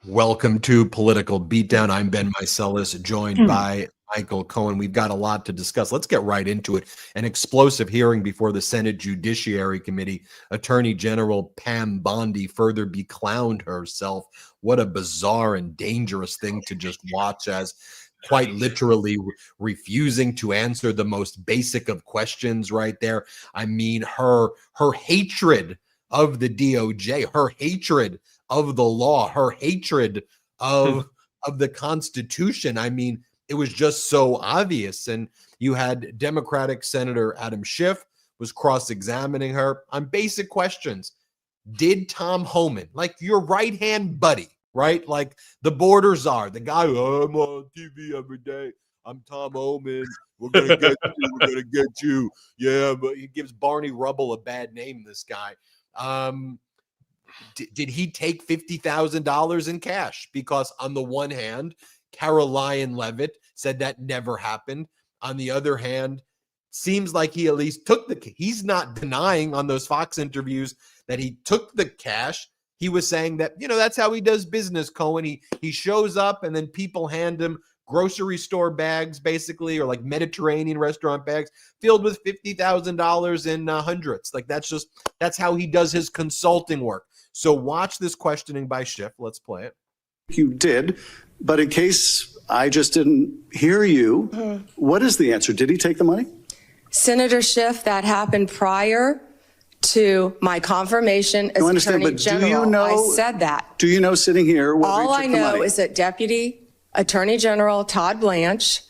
Welcome to Political Beatdown. I'm Ben Meiselas, joined by Michael Cohen. We've got a lot to discuss. Let's get right into it. An explosive hearing before the Senate Judiciary Committee. Attorney General Pam Bondi further beclowned herself. What a bizarre and dangerous thing to just watch, as quite literally refusing to answer the most basic of questions right there. I mean, her hatred of the DOJ, her hatred of the law, her hatred of the Constitution. I mean, it was just so obvious. And you had Democratic Senator Adam Schiff was cross-examining her on basic questions. Did Tom Homan, like your right-hand buddy, right? Like the border czar, the guy, oh, I'm on TV every day. I'm Tom Homan. We're going to get you. We're going to get you. Yeah, but he gives Barney Rubble a bad name, this guy. Did he take $50,000 in cash? Because on the one hand, Caroline Leavitt said that never happened. On the other hand, seems like he at least took he's not denying on those Fox interviews that he took the cash. He was saying that, that's how he does business, Cohen. He shows up and then people hand him grocery store bags, basically, or like Mediterranean restaurant bags filled with $50,000 in hundreds. Like that's how he does his consulting work. So watch this questioning by Schiff. Let's play it. You did, but in case I just didn't hear you, what is the answer? Did he take the money? Senator Schiff, that happened prior to my confirmation as Attorney General. I said that. Do you know, sitting here, whether all he took I know the money? is that Deputy Attorney General Todd Blanche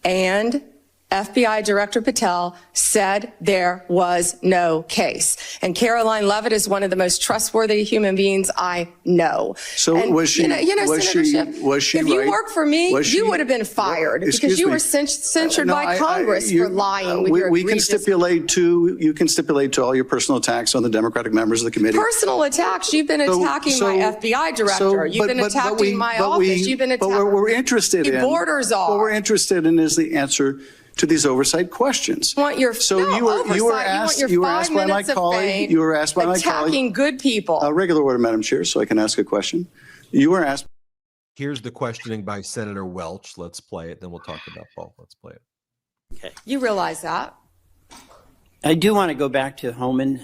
and FBI Director Patel said there was no case. And Caroline Leavitt is one of the most trustworthy human beings I know. So and, was she, was she if you worked for me, you would have been fired because you were censured by Congress for lying with your we can stipulate to, you can stipulate to all your personal attacks on the Democratic members of the committee. Personal attacks? You've been attacking my FBI director. You've been attacking my office. You've been attacking. But what we're interested in, borders are. What we're interested in is the anscer to these oversight questions. You were asked by my colleague. You were asked by my colleague. Attacking good people. Regular order, Madam Chair, so I can ask a question. You were asked. Here's the questioning by Senator Welch. Let's play it. Then we'll talk about both. Let's play it. Okay. You realize that? I do want to go back to Homan.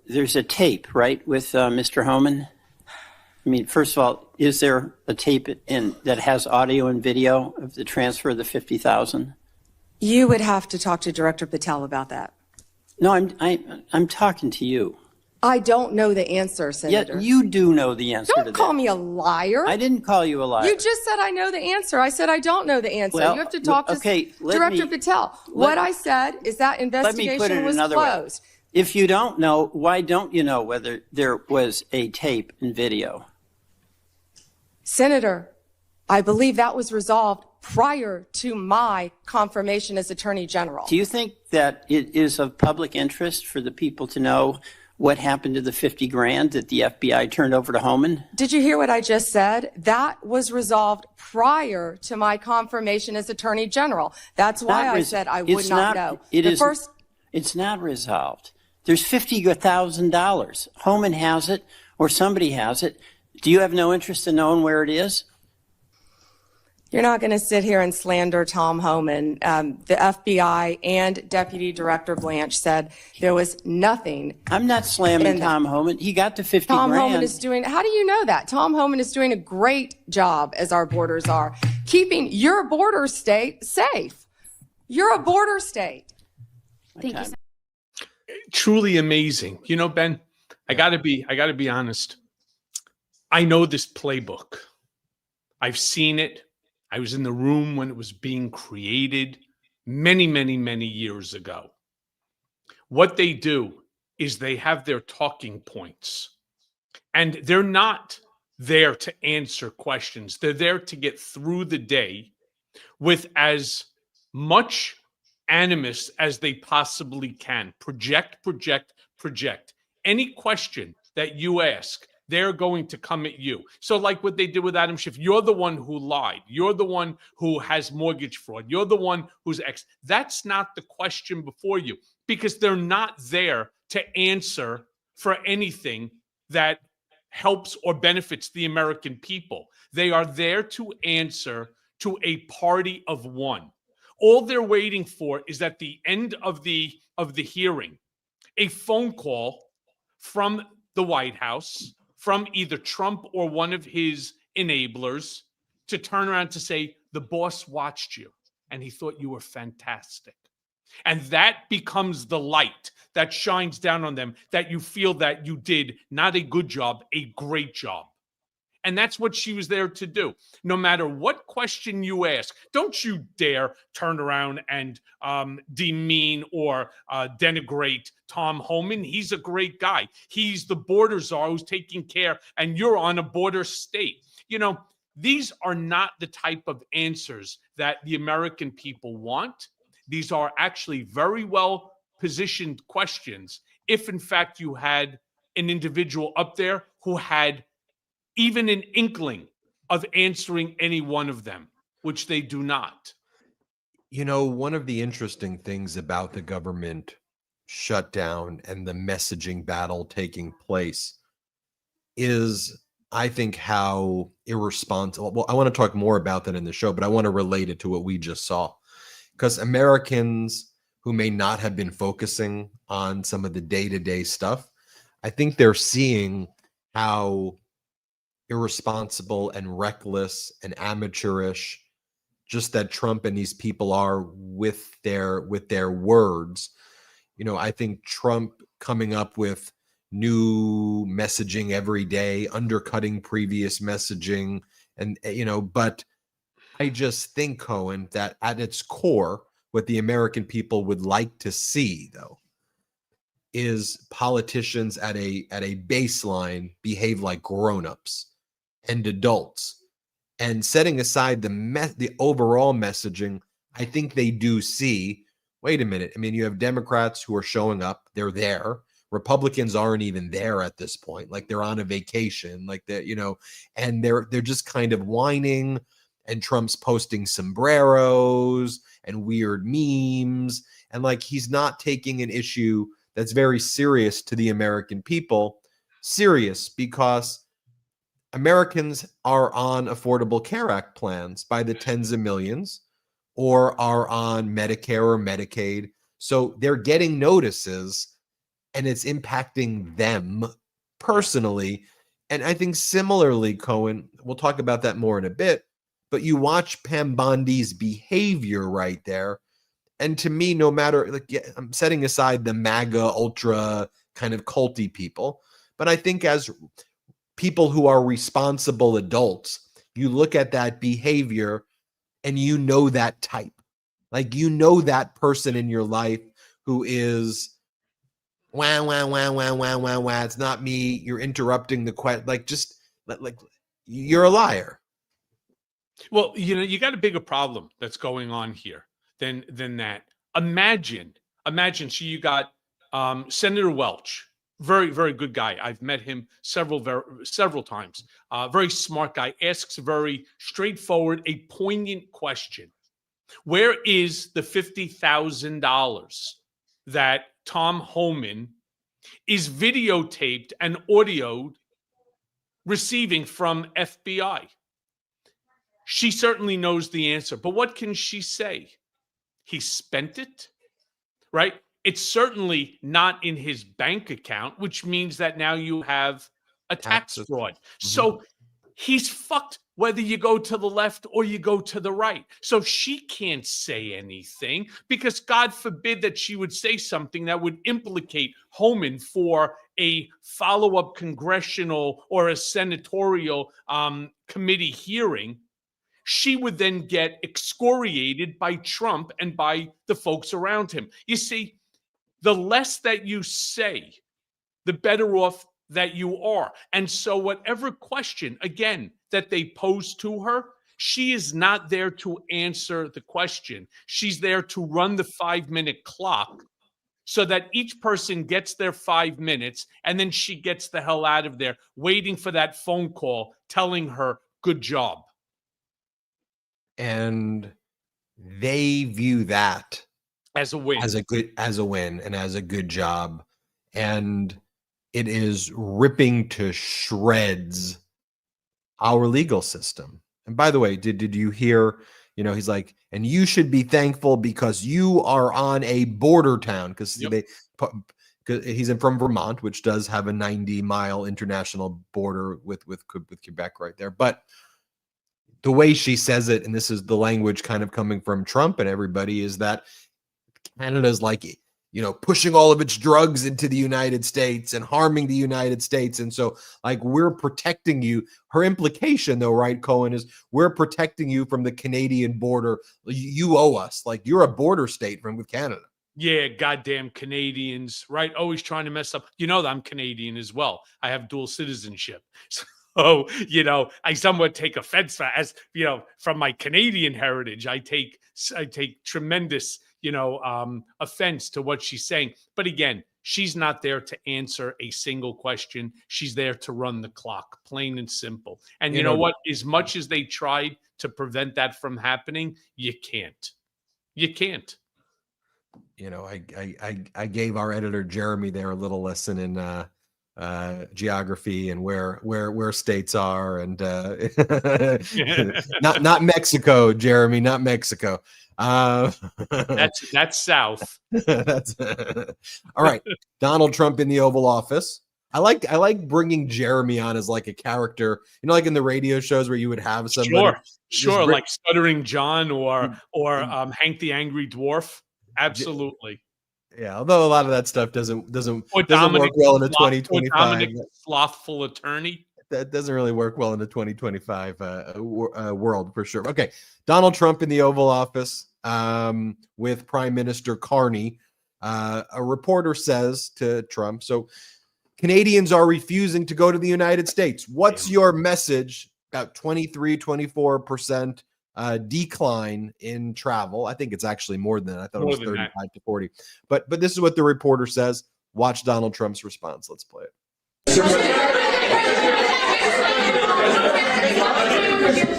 There's a tape, right, with Mr. Homan? I mean, first of all, is there a tape that has audio and video of the transfer of the $50,000? You would have to talk to Director Patel about that. No, I'm talking to you. I don't know the answer, Senator. Yeah, you do know the answer to that. Don't call me a liar. I didn't call you a liar. You just said I know the answer. I said I don't know the answer. Well, you have to talk to Director Patel. What I said is that investigation was closed. If you don't know, why don't you know whether there was a tape and video? Senator, I believe that was resolved prior to my confirmation as Attorney General. Do you think that it is of public interest for the people to know what happened to the $50,000 that the FBI turned over to Homan? Did you hear what I just said? That was resolved prior to my confirmation as Attorney General. That's why I said I would not know. It's not resolved. There's $50,000. Homan has it, or somebody has it. Do you have no interest in knowing where it is? You're not going to sit here and slander Tom Homan. The FBI and Deputy Director Blanche said there was nothing. I'm not slamming Tom Homan. He got the $50,000. Tom Homan is doing, how do you know that? Tom Homan is doing a great job, as our borders are, keeping your border state safe. You're a border state. Thank you. Truly amazing. Ben, I gotta be honest. I know this playbook. I've seen it. I was in the room when it was being created many, many, many years ago. What they do is they have their talking points, and they're not there to answer questions. They're there to get through the day with as much animus as they possibly can. Project, project, project. Any question that you ask, they're going to come at you. So like what they did with Adam Schiff, you're the one who lied. You're the one who has mortgage fraud. You're the one who's X. That's not the question before you, because they're not there to answer for anything that helps or benefits the American people. They are there to answer to a party of one. All they're waiting for is at the end of the hearing, a phone call from the White House, from either Trump or one of his enablers, to turn around to say, the boss watched you and he thought you were fantastic. And that becomes the light that shines down on them, that you feel that you did not a good job, a great job. And that's what she was there to do. No matter what question you ask, don't you dare turn around and demean or denigrate Tom Homan. He's a great guy. He's the border czar who's taking care, and you're on a border state. You know, these are not the type of answers that the American people want. These are actually very well positioned questions if, in fact, you had an individual up there who had even an inkling of answering any one of them, which they do not. You know, one of the interesting things about the government shutdown and the messaging battle taking place is, I think, how irresponsible. Well, I want to talk more about that in the show, but I want to relate it to what we just saw. Because Americans who may not have been focusing on some of the day-to-day stuff, I think they're seeing how irresponsible and reckless and amateurish just that Trump and these people are with their words. You know, I think Trump coming up with new messaging every day, undercutting previous messaging, and but I just think, Cohen, that at its core, what the American people would like to see, though, is politicians at a baseline behave like grown-ups and adults. And setting aside the overall messaging, I think they do see, wait a minute, I mean, you have Democrats who are showing up, they're there. Republicans aren't even there at this point. Like, they're on a vacation, like that, and they're just kind of whining, and Trump's posting sombreros and weird memes, and like, he's not taking an issue that's very serious to the American people serious, because Americans are on Affordable Care Act plans by the tens of millions, or are on Medicare or Medicaid. So they're getting notices, and it's impacting them personally. And I think similarly, Cohen, we'll talk about that more in a bit, but you watch Pam Bondi's behavior right there. And to me, no matter, like, yeah, I'm setting aside the MAGA ultra kind of culty people, but I think as people who are responsible adults, you look at that behavior and you know that type. Like, you know that person in your life who is wah, wah, wah, wah, wah, wah, wah. It's not me. You're interrupting the question. Like, just like, you're a liar. Well, you got a bigger problem that's going on here than that. Imagine. So you got Senator Welch, very, very good guy. I've met him several times. Very smart guy. Asks very straightforward, a poignant question. Where is the $50,000 that Tom Homan is videotaped and audioed receiving from FBI? She certainly knows the answer, but what can she say? He spent it, right? It's certainly not in his bank account, which means that now you have a tax fraud. Mm-hmm. So he's fucked whether you go to the left or you go to the right. So she can't say anything, because God forbid that she would say something that would implicate Homan for a follow-up congressional or a senatorial committee hearing. She would then get excoriated by Trump and by the folks around him. You see, the less that you say, the better off that you are. And so whatever question, again, that they pose to her, she is not there to answer the question. She's there to run the 5-minute clock so that each person gets their 5 minutes, and then she gets the hell out of there, waiting for that phone call telling her, good job. And they view that as a win, as a win, and as a good job. And it is ripping to shreds our legal system. And by the way, did you hear, he's like, and you should be thankful because you are on a border town, because he's from Vermont, which does have a 90-mile international border with Quebec right there. But the way she says it, and this is the language kind of coming from Trump and everybody, is that Canada's like, pushing all of its drugs into the United States and harming the United States. And so, like, we're protecting you. Her implication, though, right, Cohen, is we're protecting you from the Canadian border. You owe us. Like, you're a border state with Canada. Yeah, goddamn Canadians, right? Always trying to mess up. I'm Canadian as well. I have dual citizenship. So, I somewhat take offense from my Canadian heritage. I take tremendous, offense to what she's saying. But again, she's not there to answer a single question. She's there to run the clock, plain and simple. And you know what? As much as they tried to prevent that from happening, you can't. You can't. I gave our editor Jeremy there a little lesson in geography and where states are, and not Mexico, Jeremy, not Mexico. That's south. That's all right. Donald Trump in the Oval Office. I like bringing Jeremy on as like a character, like in the radio shows where you would have somebody. Sure, like Stuttering John or Hank the Angry Dwarf. Absolutely. Yeah, although a lot of that stuff doesn't work well in a 2025. Dominic, slothful attorney. That doesn't really work well in the 2025 world for sure. Okay, Donald Trump in the Oval Office with Prime Minister Carney. A reporter says to Trump, so Canadians are refusing to go to the United States. What's your message? About 24% decline in travel. I think it's actually more than that. I thought it was 35 to 40. But this is what the reporter says. Watch Donald Trump's response. Let's play it.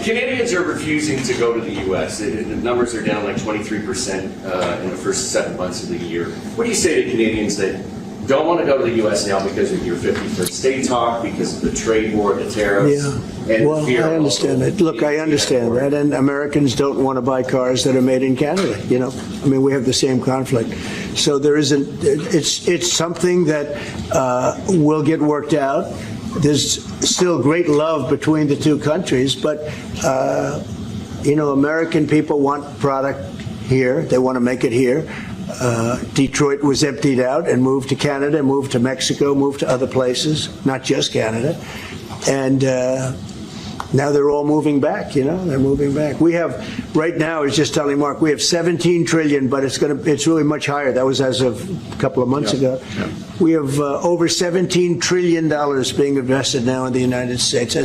Canadians are refusing to go to the U.S. The numbers are down like 23% in the first 7 months of the year. What do you say to Canadians that don't want to go to the U.S. now because of your 51st state talk, because of the trade war, the tariffs? Yeah. And well, I understand it. Look, I understand that. And Americans don't want to buy cars that are made in Canada. We have the same conflict. So there isn't, it's something that will get worked out. There's still great love between the two countries, but, American people want product here. They want to make it here. Detroit was emptied out and moved to Canada, moved to Mexico, moved to other places, not just Canada. And now they're all moving back, they're moving back. We have, right now, I was just telling Mark, we have 17 trillion, but it's really much higher. That was as of a couple of months ago. Yeah. We have over $17 trillion being invested now in the United States.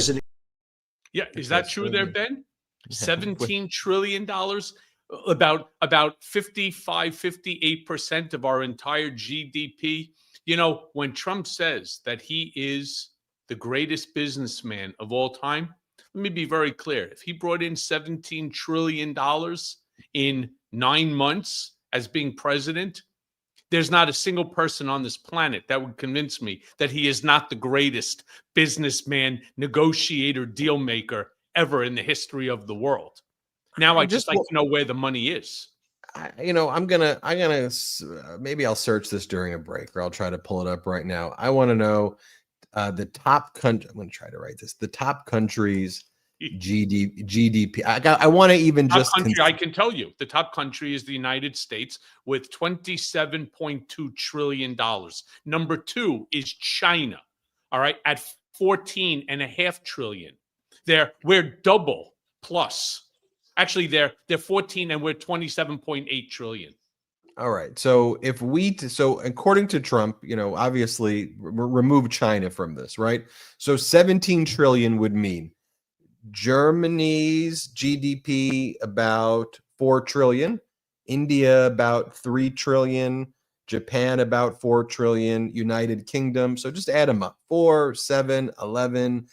Yeah, is that true there, Ben? $17 trillion? About 58% of our entire GDP. When Trump says that he is the greatest businessman of all time, let me be very clear. If he brought in $17 trillion in 9 months as being president, there's not a single person on this planet that would convince me that he is not the greatest businessman, negotiator, deal maker ever in the history of the world. Now I just like to know where the money is. I'm gonna maybe I'll search this during a break, or I'll try to pull it up right now. I want to know the top country. I'm going to try to write this. The top countries GDP. I want to even just country. I can tell you, the top country is the United States with $27.2 trillion. Number 2 is China. All right, at $14.5 trillion. We're double plus. Actually, they're 14 and we're 27.8 trillion. All right. So so according to Trump, obviously remove China from this, right? So 17 trillion would mean Germany's GDP about 4 trillion, India about 3 trillion, Japan about 4 trillion, United Kingdom. So just add them up. 4, 7, 11,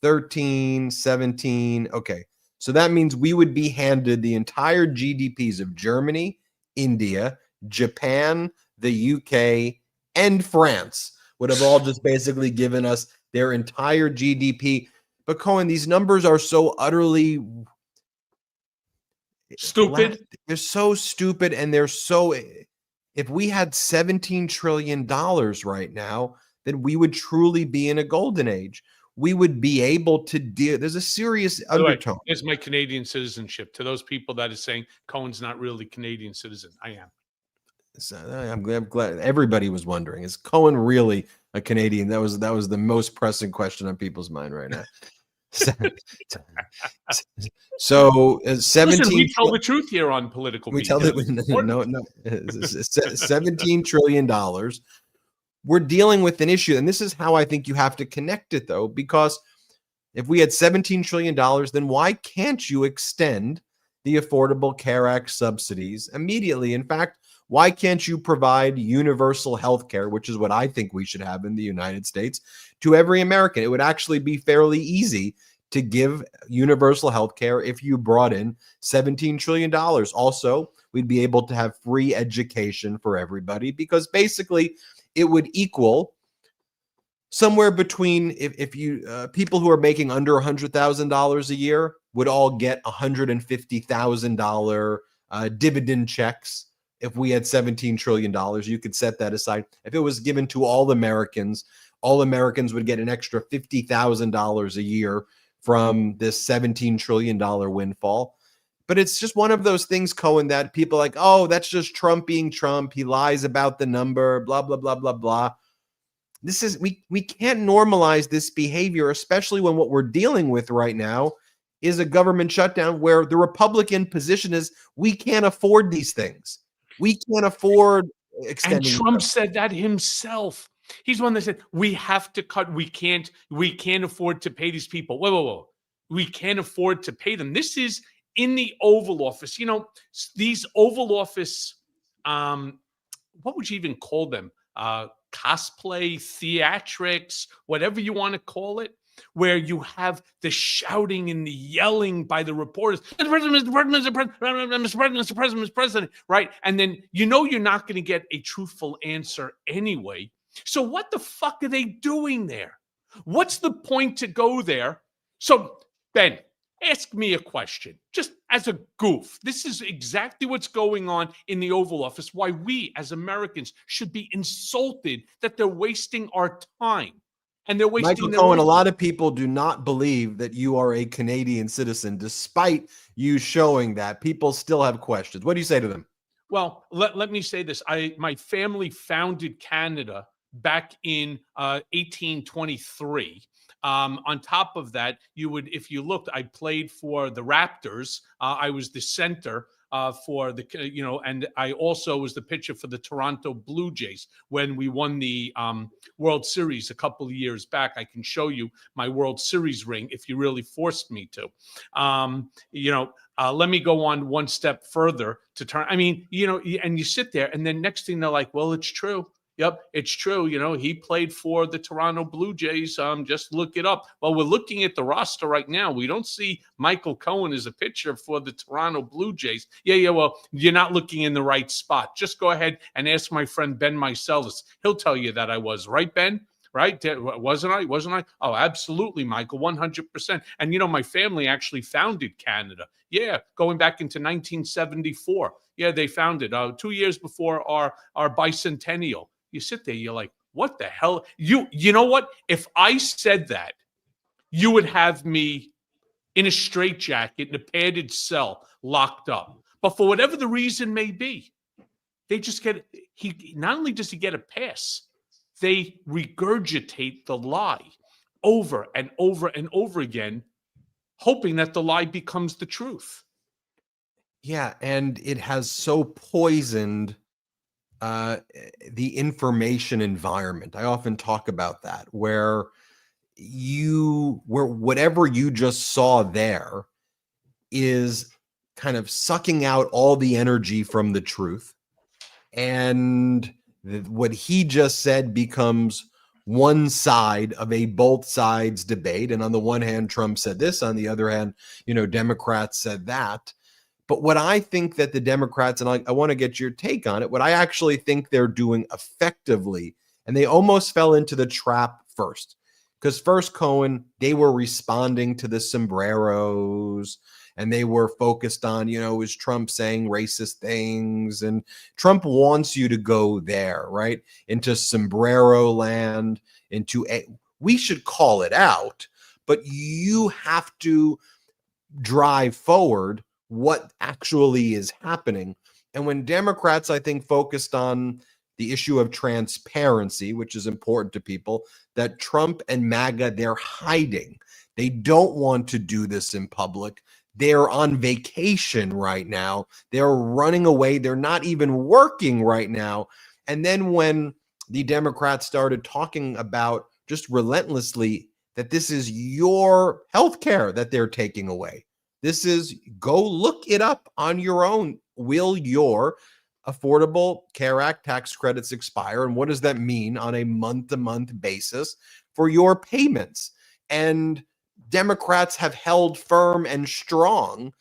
13, 17. Okay. So that means we would be handed the entire GDPs of Germany, India, Japan, the UK, and France. would have all just basically given us their entire GDP. But Cohen, these numbers are so utterly Stupid. They're so stupid, and they're so. If we had $17 trillion right now, then we would truly be in a golden age. We would be able to deal. There's a serious undertone. Here's my Canadian citizenship to those people that are saying Cohen's not really Canadian citizen. I am. So I'm glad everybody was wondering, is Cohen really a Canadian? That was the most pressing question on people's mind right now. So 17. Listen, we tell the truth here on Political Beatdown. No, $17 trillion. We're dealing with an issue, and this is how I think you have to connect it, though, because if we had $17 trillion, then why can't you extend the Affordable Care Act subsidies immediately? In fact, why can't you provide universal health care, which is what I think we should have in the United States, to every American? It would actually be fairly easy to give universal health care if you brought in $17 trillion. Also, we'd be able to have free education for everybody, because basically it would equal somewhere between, if you people who are making under $100,000 a year would all get $150,000 dividend checks. If we had $17 trillion, you could set that aside. If it was given to all Americans would get an extra $50,000 a year from this $17 trillion windfall. But it's just one of those things, Cohen, that people are like, oh, that's just Trump being Trump. He lies about the number, blah, blah, blah, blah, blah. This is, we can't normalize this behavior, especially when what we're dealing with right now is a government shutdown where the Republican position is we can't afford these things. We can't afford extending. And Trump said that himself. He's one that said we have to cut. We can't afford to pay these people. Whoa. We can't afford to pay them. This is in the Oval Office. You know, these Oval Office, what would you even call them? Cosplay, theatrics, whatever you want to call it, where you have the shouting and the yelling by the reporters. Mr. President, Mr. President, Mr. President, Mr. President, Mr. President, Mr. President, right? And then you know you're not going to get a truthful answer anyway. So what the fuck are they doing there? What's the point to go there? So, Ben, ask me a question, just as a goof. This is exactly what's going on in the Oval Office, why we as Americans should be insulted that they're wasting our time. And they're wasting Michael Cohen, a lot of people do not believe that you are a Canadian citizen, despite you showing that. People still have questions. What do you say to them? Well, let me say this. My family founded Canada back in 1823. On top of that, if you looked, I played for the Raptors. I was the center for the, and I also was the pitcher for the Toronto Blue Jays when we won the World Series a couple of years back. I can show you my World Series ring if you really forced me to. Let me go on one step further to turn. I mean, and you sit there, and then next thing they're like, well, it's true. Yep, it's true. He played for the Toronto Blue Jays. Just look it up. Well, we're looking at the roster right now. We don't see Michael Cohen as a pitcher for the Toronto Blue Jays. Yeah. Well, you're not looking in the right spot. Just go ahead and ask my friend Ben Meiselas. He'll tell you that I was. Right, Ben? Right? Wasn't I? Oh, absolutely, Michael, 100%. And, my family actually founded Canada. Yeah, going back into 1974. Yeah, they founded 2 years before our bicentennial. You sit there, you're like, what the hell? You know what? If I said that, you would have me in a straitjacket, in a padded cell, locked up. But for whatever the reason may be, they just not only does he get a pass, they regurgitate the lie over and over and over again, hoping that the lie becomes the truth. Yeah, and it has so poisoned the information environment. I often talk about that, where whatever you just saw there is kind of sucking out all the energy from the truth. And what he just said becomes one side of a both sides debate. And on the one hand, Trump said this, on the other hand, Democrats said that. But what I think that the Democrats, and I want to get your take on it, what I actually think they're doing effectively And they almost fell into the trap first. Because first, Cohen, they were responding to the sombreros and they were focused on, is Trump saying racist things? And Trump wants you to go there, right? Into sombrero land, we should call it out, but you have to drive forward what actually is happening. And when Democrats, I think, focused on the issue of transparency, which is important to people, that Trump and MAGA, they're hiding. They don't want to do this in public. They're on vacation right now. They're running away. They're not even working right now. And then when the Democrats started talking about just relentlessly that this is your health care that they're taking away. This is, go look it up on your own. Will your Affordable Care Act tax credits expire? And what does that mean on a month-to-month basis for your payments? And Democrats have held firm and strong.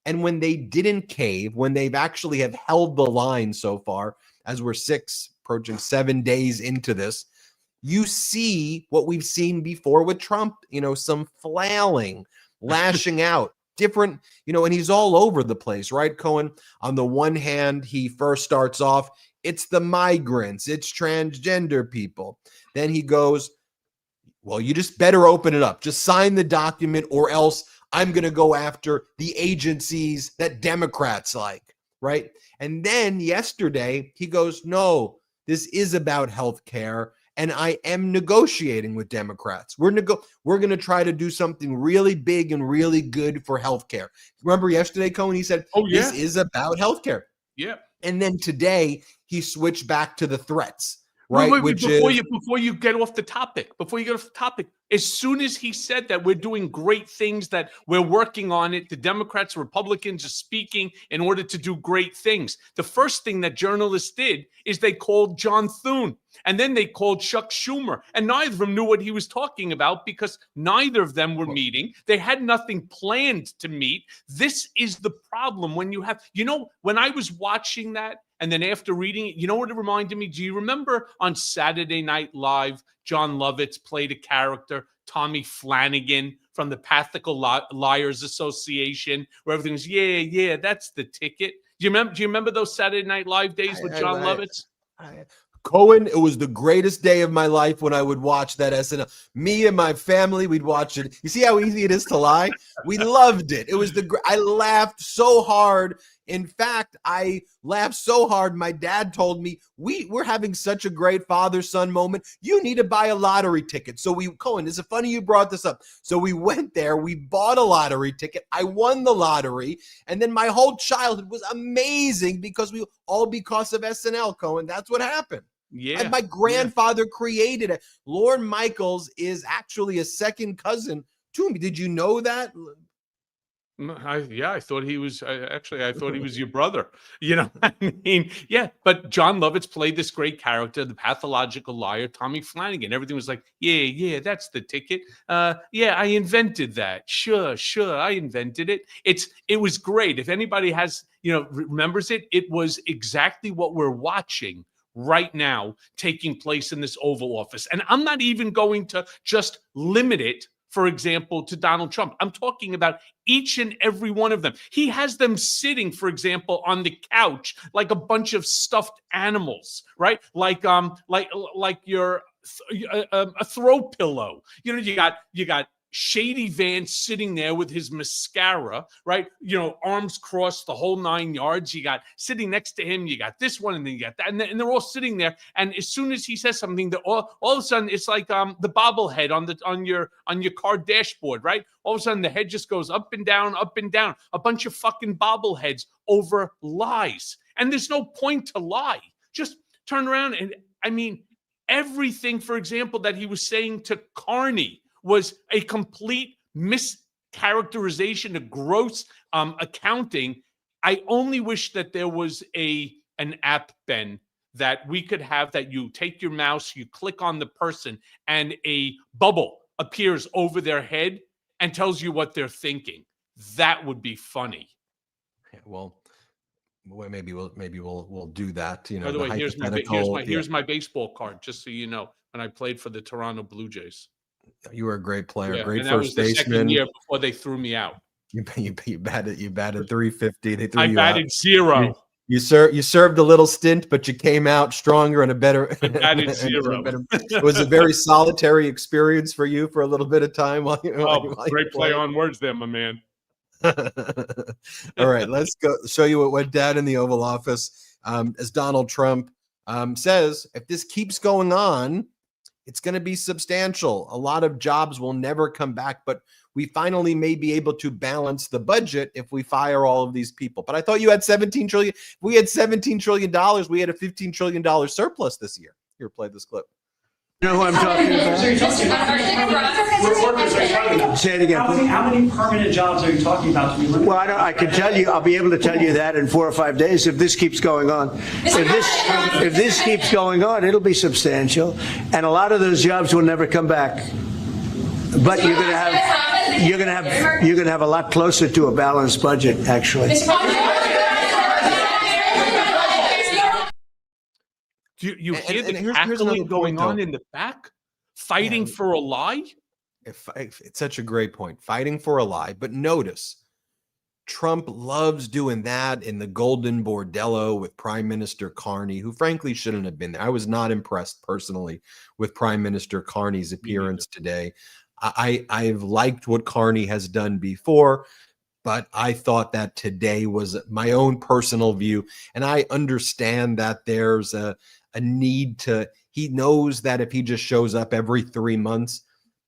And when they didn't cave, when they've actually have held the line so far, as we're approaching 7 days into this, you see what we've seen before with Trump, some flailing, lashing out, different, and he's all over the place, right, Cohen? On the one hand, he first starts off, it's the migrants, it's transgender people. Then he goes, well, you just better open it up. Just sign the document or else I'm going to go after the agencies that Democrats like, right? And then yesterday he goes, no, this is about health care. And I am negotiating with Democrats. We're going to try to do something really big and really good for healthcare. Remember yesterday, Cohen, he said, this is about healthcare. Yeah. And then today he switched back to the threats, right? Wait, before you get off the topic, as soon as he said that we're doing great things, that we're working on it, the Democrats, Republicans are speaking in order to do great things. The first thing that journalists did is they called John Thune and then they called Chuck Schumer. And neither of them knew what he was talking about because neither of them were meeting. They had nothing planned to meet. This is the problem when you have, when I was watching that, and then after reading it, you know what it reminded me? Do you remember on Saturday Night Live, John Lovitz played a character, Tommy Flanagan from the Pathical Liars Association, where everything was, yeah, that's the ticket. Do you remember those Saturday Night Live days with John Lovitz? Cohen, it was the greatest day of my life when I would watch that SNL. Me and my family, we'd watch it. You see how easy it is to lie? We loved it. It was I laughed so hard. In fact, I laughed so hard. My dad told me, we're having such a great father-son moment. You need to buy a lottery ticket. So Cohen, is it funny you brought this up? So we went there. We bought a lottery ticket. I won the lottery. And then my whole childhood was amazing because of SNL, Cohen. That's what happened. Yeah. My grandfather created it. Lorne Michaels is actually a second cousin to me. Did you know that? I thought he was I thought he was your brother. But John Lovitz played this great character, the pathological liar, Tommy Flanagan. Everything was like, yeah, that's the ticket. I invented that. Sure, I invented it. It was great. If anybody has, remembers it, it was exactly what we're watching right now taking place in this Oval Office. And I'm not even going to just limit it, for example, to Donald Trump. I'm talking about each and every one of them. He has them sitting, for example, on the couch like a bunch of stuffed animals, right? Like your a throw pillow. You got Shady Vance sitting there with his mascara, right? Arms crossed, the whole 9 yards. You got sitting next to him, you got this one, and then you got that. And they're all sitting there. And as soon as he says something, all of a sudden, it's like the bobblehead on your car dashboard, right? All of a sudden, the head just goes up and down, a bunch of fucking bobbleheads over lies. And there's no point to lie. Just turn around and, everything, for example, that he was saying to Carney was a complete mischaracterization, a gross accounting. I only wish that there was an app, Ben, that we could have, that you take your mouse, you click on the person, and a bubble appears over their head and tells you what they're thinking. That would be funny. Well, Well, maybe we'll do that. By the way, here's my baseball card, just so you know, when I played for the Toronto Blue Jays. You were a great player, Yeah, great and that was first the baseman. second year before they threw me out. You batted 350. They threw I you batted out. zero. You served a little stint, but you came out stronger and a better. I batted zero. It was a very solitary experience for you for a little bit of time. Great play on words there, my man. All right, let's go show you what went down in the Oval Office. As Donald Trump says, if this keeps going on, it's going to be substantial. A lot of jobs will never come back, but we finally may be able to balance the budget if we fire all of these people. But I thought you had 17 trillion. If we had $17 trillion, we had a $15 trillion surplus this year. Here, play this clip. You know who I'm talking about? Say it again. How many permanent jobs are you talking about to be limited? Well, I can tell you, I'll be able to tell you that in 4 or 5 days if this keeps going on. If this keeps going on, it'll be substantial, and a lot of those jobs will never come back. But you're going to have a lot closer to a balanced budget, actually. You hear the here's cackling another going point, on though. in the back? Fighting for a lie? It's such a great point. Fighting for a lie. But notice, Trump loves doing that in the Golden Bordello with Prime Minister Carney, who frankly shouldn't have been there. I was not impressed personally with Prime Minister Carney's appearance today. I've liked what Carney has done before, but I thought that today was my own personal view. And I understand that there's a need to, he knows that if he just shows up every 3 months,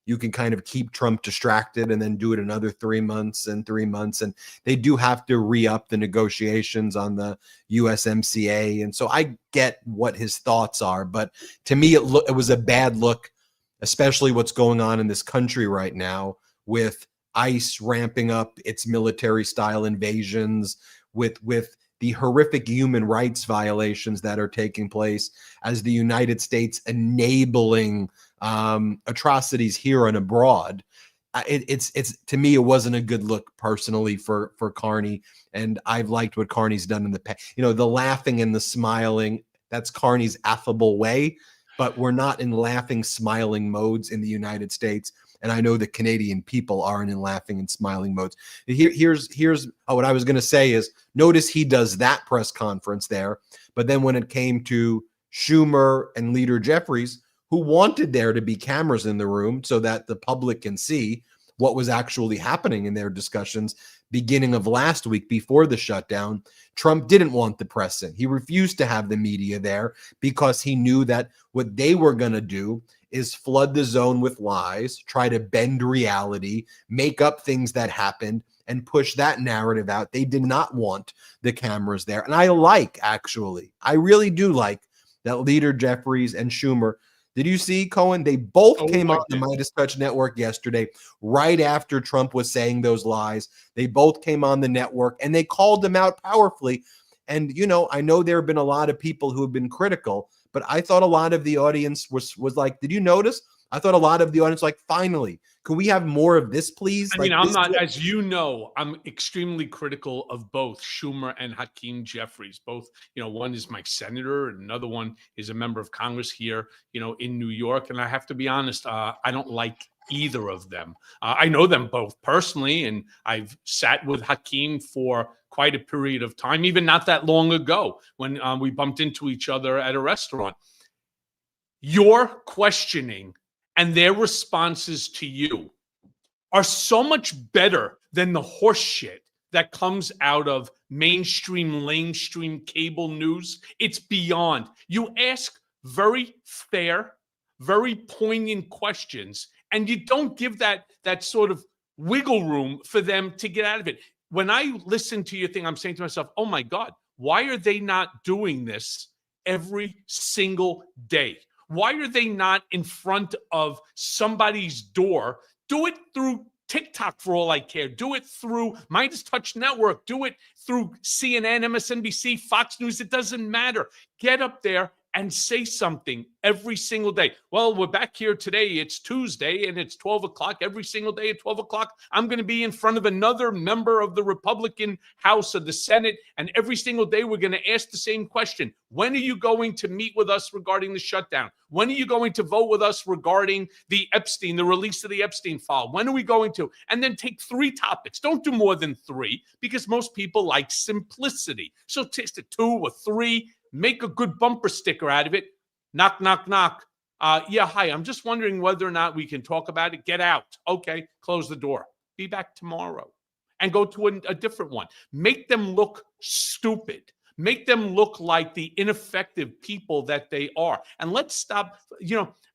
you can kind of keep Trump distracted and then do it another 3 months and 3 months. And they do have to re-up the negotiations on the USMCA. And so I get what his thoughts are, but to me, it was a bad look, especially what's going on in this country right now with ICE ramping up its military style invasions, with the horrific human rights violations that are taking place as the United States enabling atrocities here and abroad. It's to me, it wasn't a good look personally for Carney. And I've liked what Carney's done in the past. You know, the laughing and the smiling, that's Carney's affable way, but we're not in laughing, smiling modes in the United States. And I know the Canadian people aren't in laughing and smiling modes. Here's what I was going to say is, notice he does that press conference there. But then when it came to Schumer and Leader Jeffries, who wanted there to be cameras in the room so that the public can see what was actually happening in their discussions beginning of last week before the shutdown, Trump didn't want the press in. He refused to have the media there because he knew that what they were going to do is flood the zone with lies, try to bend reality, make up things that happened, and push that narrative out. They did not want the cameras there. And I really do like that Leader Jeffries and Schumer. Did you see, Cohen? They both came on the Midas Touch Network yesterday, right after Trump was saying those lies. They both came on the network and they called him out powerfully. And, you know, I know there have been a lot of people who have been critical, but I thought a lot of the audience was like, did you notice? I thought a lot of the audience like, finally, can we have more of this, please? I mean, I'm not, as you know, I'm extremely critical of both Schumer and Hakeem Jeffries. Both, you know, one is my senator and another one is a member of Congress here, you know, in New York. And I have to be honest, I don't like either of them. I know them both personally, and I've sat with Hakeem for quite a period of time, even not that long ago when we bumped into each other at a restaurant. Your questioning and their responses to you are so much better than the horse shit that comes out of mainstream, lamestream cable news. It's beyond. You ask very fair, very poignant questions, and you don't give that sort of wiggle room for them to get out of it. When I listen to your thing, I'm saying to myself, oh my God, why are they not doing this every single day? Why are they not in front of somebody's door? Do it through TikTok for all I care. Do it through Midas Touch Network. Do it through CNN, MSNBC, Fox News. It doesn't matter. Get up there and say something every single day. Well, we're back here today. It's Tuesday and it's 12 o'clock. Every single day at 12 o'clock, I'm going to be in front of another member of the Republican House of the Senate. And every single day, we're going to ask the same question. When are you going to meet with us regarding the shutdown? When are you going to vote with us regarding the release of the Epstein file? When are we going to? And then take 3 topics. Don't do more than 3 because most people like simplicity. So take 2 or 3. Make a good bumper sticker out of it. Knock, knock, knock. Yeah, hi. I'm just wondering whether or not we can talk about it. Get out. Okay, close the door. Be back tomorrow. And go to a different one. Make them look stupid. Make them look like the ineffective people that they are. And let's stop.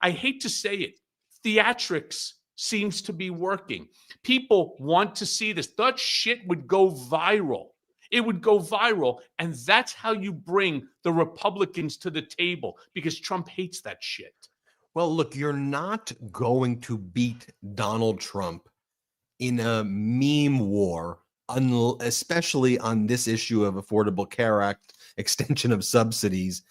I hate to say it. Theatrics seems to be working. People want to see this. That shit would go viral. It would go viral, and that's how you bring the Republicans to the table because Trump hates that shit. Well, look, you're not going to beat Donald Trump in a meme war, especially on this issue of Affordable Care Act extension of subsidies,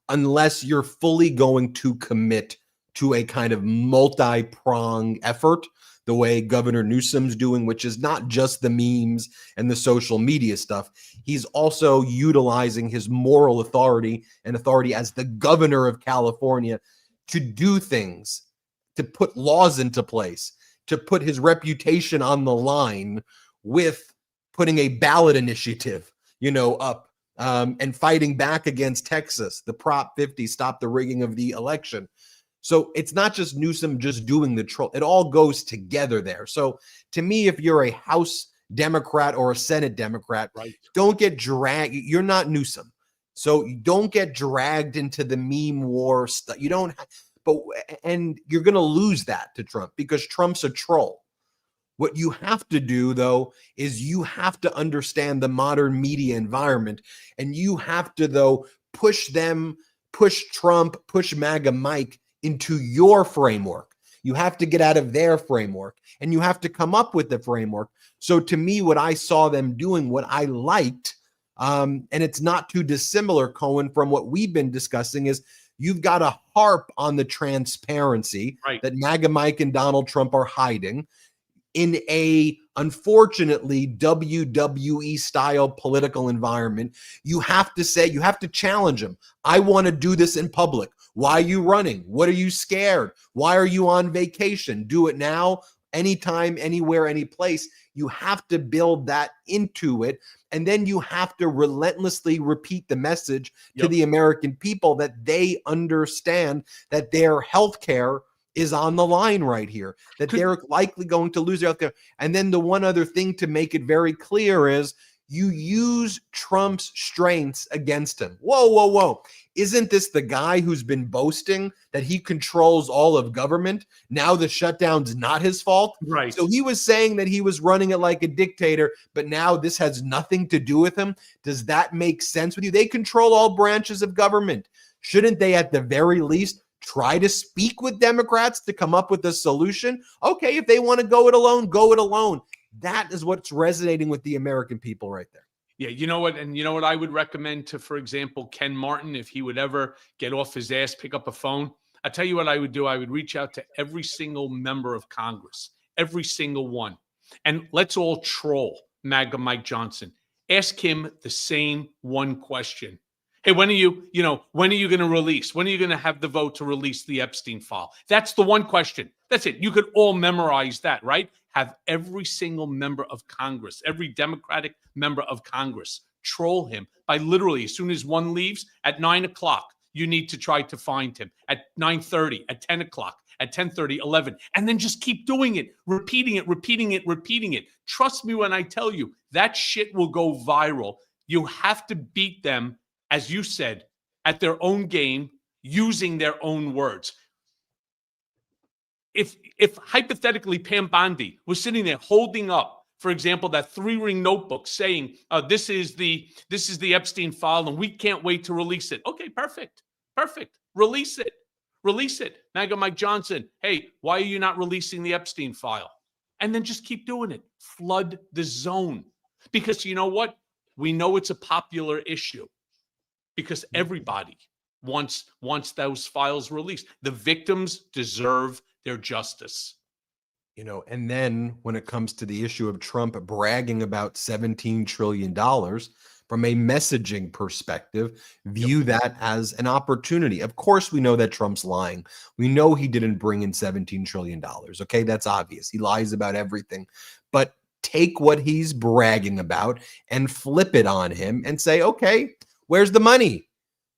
unless you're fully going to commit to a kind of multi-pronged effort, the way Governor Newsom's doing, which is not just the memes and the social media stuff. He's also utilizing his moral authority and authority as the governor of California to do things, to put laws into place, to put his reputation on the line with putting a ballot initiative, up and fighting back against Texas, the Prop 50, stop the rigging of the election. So it's not just Newsom just doing the troll. It all goes together there. So to me, if you're a House Democrat or a Senate Democrat, right, don't get dragged. You're not Newsom. So you don't get dragged into the meme war stuff. You don't, and you're going to lose that to Trump because Trump's a troll. What you have to do, though, is you have to understand the modern media environment, and you have to, though, push Trump, push MAGA Mike into your framework. You have to get out of their framework and you have to come up with the framework. So to me, what I saw them doing, what I liked, and it's not too dissimilar, Cohen, from what we've been discussing, is you've got to harp on the transparency that MAGA Mike and Donald Trump are hiding in a, unfortunately, WWE style political environment. You have to say, you have to challenge them. I want to do this in public. Why are you running? What are you scared? Why are you on vacation? Do it now, anytime, anywhere, any place. You have to build that into it. And then you have to relentlessly repeat the message to the American people that they understand that their health care is on the line right here, that they're likely going to lose their health care. And then the one other thing to make it very clear is you use Trump's strengths against him. Whoa, whoa, whoa. Isn't this the guy who's been boasting that he controls all of government? Now the shutdown's not his fault. Right. So he was saying that he was running it like a dictator, but now this has nothing to do with him. Does that make sense with you? They control all branches of government. Shouldn't they at the very least try to speak with Democrats to come up with a solution? Okay, if they want to go it alone, go it alone. That is what's resonating with the American people right there. Yeah, you know what? And you know what I would recommend to, for example, Ken Martin, if he would ever get off his ass, pick up a phone. I'll tell you what I would do. I would reach out to every single member of Congress, every single one. And let's all troll MAGA Mike Johnson. Ask him the same one question. Hey, when are you going to release? When are you going to have the vote to release the Epstein file? That's the one question. That's it. You could all memorize that, right? Have every single member of Congress, every Democratic member of Congress, troll him by literally, as soon as one leaves, at 9 o'clock, you need to try to find him. At 9:30, at 10 o'clock, at 10:30, 11, and then just keep doing it, repeating it, repeating it, repeating it. Trust me when I tell you, that shit will go viral. You have to beat them, as you said, at their own game, using their own words. If hypothetically Pam Bondi was sitting there holding up, for example, that 3-ring notebook saying, this is the Epstein file and we can't wait to release it. Okay, perfect. Release it. MAGA Mike Johnson, hey, why are you not releasing the Epstein file? And then just keep doing it. Flood the zone. Because you know what? We know it's a popular issue because everybody once those files released. The victims deserve their justice. And then when it comes to the issue of Trump bragging about $17 trillion from a messaging perspective, view that as an opportunity. Of course, we know that Trump's lying. We know he didn't bring in $17 trillion. Okay, that's obvious. He lies about everything. But take what he's bragging about and flip it on him and say, okay, where's the money?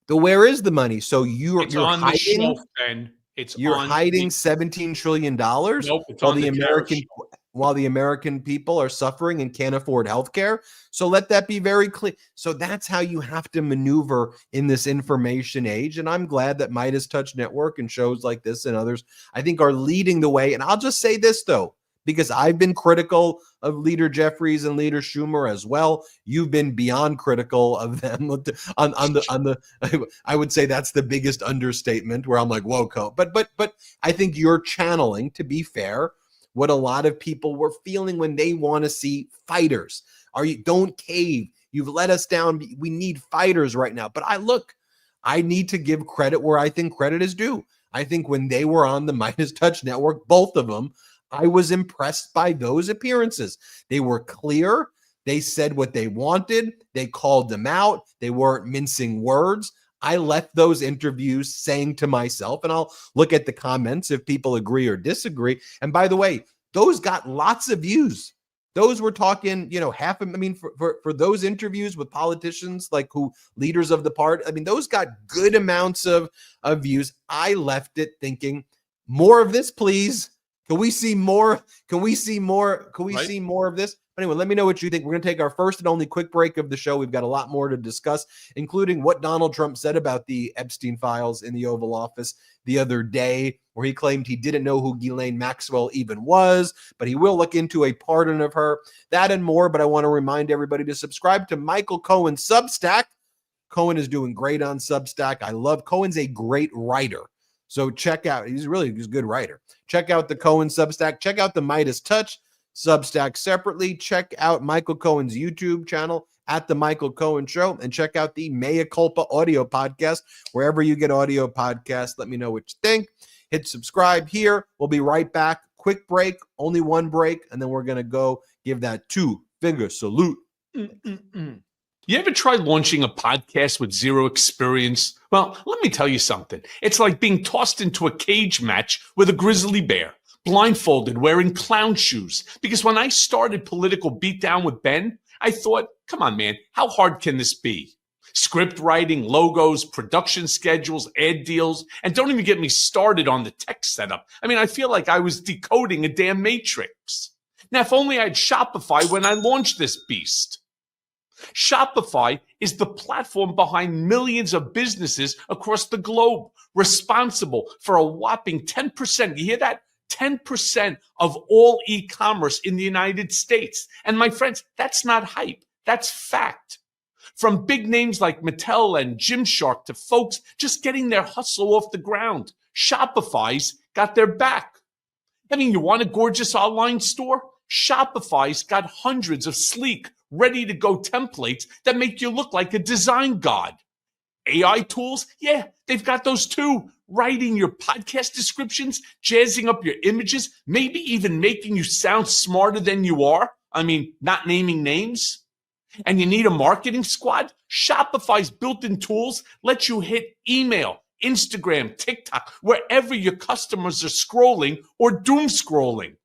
Where is the money? So you're on hiding. The shelf, Ben. You're hiding $17 trillion Nope, it's while on the American people are suffering and can't afford health care. So let that be very clear. So that's how you have to maneuver in this information age. And I'm glad that Midas Touch Network and shows like this and others, I think, are leading the way. And I'll just say this, though, because I've been critical of Leader Jeffries and Leader Schumer as well. You've been beyond critical of them on the I would say that's the biggest understatement, where I'm like, whoa, but I think you're channeling, to be fair, what a lot of people were feeling when they want to see fighters. Don't cave. You've let us down. We need fighters right now. But I need to give credit where I think credit is due. I think when they were on the Midas Touch Network, both of them, I was impressed by those appearances. They were clear. They said what they wanted. They called them out. They weren't mincing words. I left those interviews saying to myself, and I'll look at the comments if people agree or disagree. And by the way, those got lots of views. Those were talking, for those interviews with politicians, like leaders of the party, those got good amounts of views. I left it thinking, more of this, please. Can we see more? Can we see more? Can we see more of this? But anyway, let me know what you think. We're going to take our first and only quick break of the show. We've got a lot more to discuss, including what Donald Trump said about the Epstein files in the Oval Office the other day, where he claimed he didn't know who Ghislaine Maxwell even was, but he will look into a pardon of her. That and more, but I want to remind everybody to subscribe to Michael Cohen's Substack. Cohen is doing great on Substack. I love Cohen's a great writer. So check out, he's a good writer. Check out the Cohen Substack. Check out the Midas Touch Substack separately. Check out Michael Cohen's YouTube channel at The Michael Cohen Show. And check out the Mea Culpa audio podcast, wherever you get audio podcasts. Let me know what you think. Hit subscribe here. We'll be right back. Quick break, only one break, and then we're going to go give that 2-finger salute. You ever tried launching a podcast with zero experience? Well, let me tell you something. It's like being tossed into a cage match with a grizzly bear, blindfolded, wearing clown shoes. Because when I started Political Beatdown with Ben, I thought, come on, man, how hard can this be? Script writing, logos, production schedules, ad deals, and don't even get me started on the tech setup. I feel like I was decoding a damn matrix. Now, if only I had Shopify when I launched this beast. Shopify is the platform behind millions of businesses across the globe, responsible for a whopping 10%. You hear that? 10% of all e-commerce in the United States. And my friends, that's not hype. That's fact. From big names like Mattel and Gymshark to folks just getting their hustle off the ground, Shopify's got their back. You want a gorgeous online store? Shopify's got hundreds of sleek, ready-to-go templates that make you look like a design god. AI tools? Yeah, they've got those too. Writing your podcast descriptions, jazzing up your images, maybe even making you sound smarter than you are. Not naming names. And you need a marketing squad? Shopify's built-in tools let you hit email, Instagram, TikTok, wherever your customers are scrolling or doom scrolling.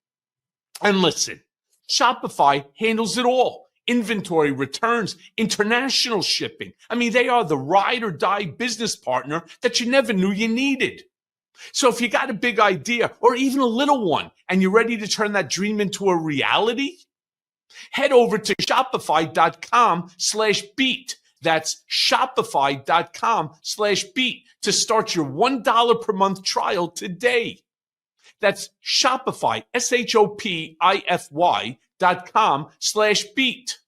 And listen, Shopify handles it all. Inventory, returns, international shipping. They are the ride or die business partner that you never knew you needed. So if you got a big idea or even a little one and you're ready to turn that dream into a reality, head over to shopify.com/beat. That's shopify.com/beat to start your $1 per month trial today. That's Shopify, shopify.com/beat.